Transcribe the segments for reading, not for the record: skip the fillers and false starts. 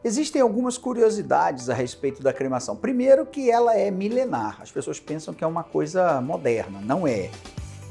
Existem algumas curiosidades a respeito da cremação. Primeiro que ela é milenar. As pessoas pensam que é uma coisa moderna. Não é.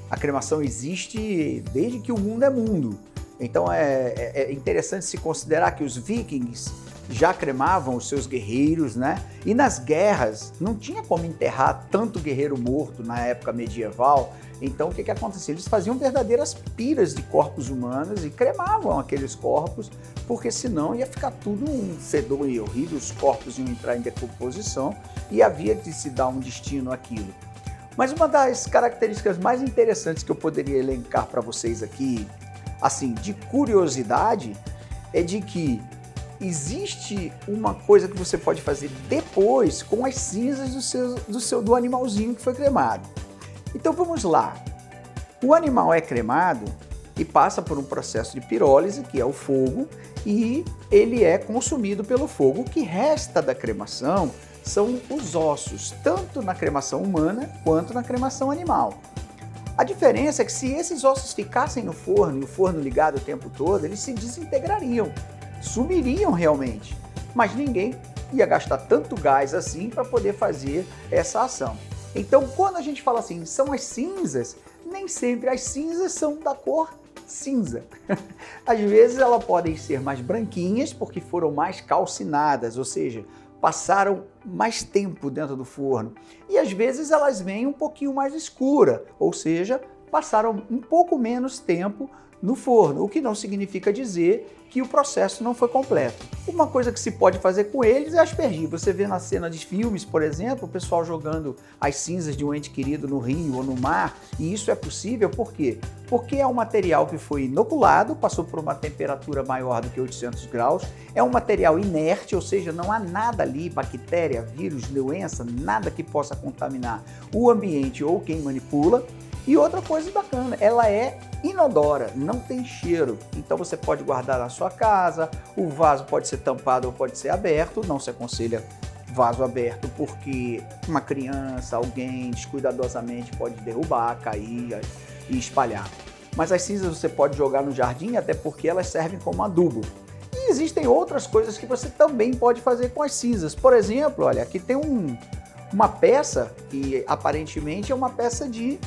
A cremação existe desde que o mundo é mundo. Então é interessante se considerar que os vikings já cremavam os seus guerreiros, né? E nas guerras não tinha como enterrar tanto guerreiro morto na época medieval. Então o que acontecia? Eles faziam verdadeiras piras de corpos humanos e cremavam aqueles corpos, porque senão ia ficar tudo um fedor e horrível, os corpos iam entrar em decomposição e havia de se dar um destino àquilo. Mas uma das características mais interessantes que eu poderia elencar para vocês aqui, assim, de curiosidade, é de que existe uma coisa que você pode fazer depois com as cinzas do animalzinho que foi cremado. Então vamos lá. O animal é cremado e passa por um processo de pirólise, que é o fogo, e ele é consumido pelo fogo. O que resta da cremação são os ossos, tanto na cremação humana quanto na cremação animal. A diferença é que se esses ossos ficassem no forno e o forno ligado o tempo todo, eles se desintegrariam, sumiriam realmente, mas ninguém ia gastar tanto gás assim para poder fazer essa ação. Então, quando a gente fala assim, são as cinzas, nem sempre as cinzas são da cor cinza. Às vezes elas podem ser mais branquinhas porque foram mais calcinadas, ou seja, passaram mais tempo dentro do forno. E às vezes elas vêm um pouquinho mais escura, ou seja, passaram um pouco menos tempo no forno, o que não significa dizer que o processo não foi completo. Uma coisa que se pode fazer com eles é aspergir. Você vê na cena de filmes, por exemplo, o pessoal jogando as cinzas de um ente querido no rio ou no mar, e isso é possível por quê? Porque é um material que foi inoculado, passou por uma temperatura maior do que 800 graus, é um material inerte, ou seja, não há nada ali, bactéria, vírus, doença, nada que possa contaminar o ambiente ou quem manipula. E outra coisa bacana, ela é inodora, não tem cheiro. Então você pode guardar na sua casa, o vaso pode ser tampado ou pode ser aberto, não se aconselha vaso aberto porque uma criança, alguém descuidadosamente pode derrubar, cair e espalhar. Mas as cinzas você pode jogar no jardim, até porque elas servem como adubo. E existem outras coisas que você também pode fazer com as cinzas. Por exemplo, olha, aqui tem uma peça que aparentemente é uma peça de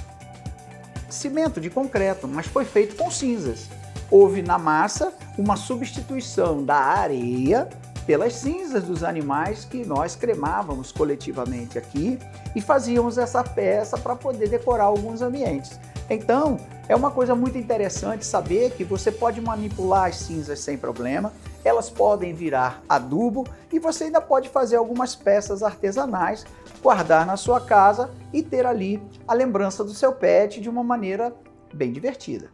cimento, de concreto, mas foi feito com cinzas. Houve na massa uma substituição da areia pelas cinzas dos animais que nós cremávamos coletivamente aqui e fazíamos essa peça para poder decorar alguns ambientes. Então, é uma coisa muito interessante saber que você pode manipular as cinzas sem problema, elas podem virar adubo e você ainda pode fazer algumas peças artesanais, guardar na sua casa e ter ali a lembrança do seu pet de uma maneira bem divertida.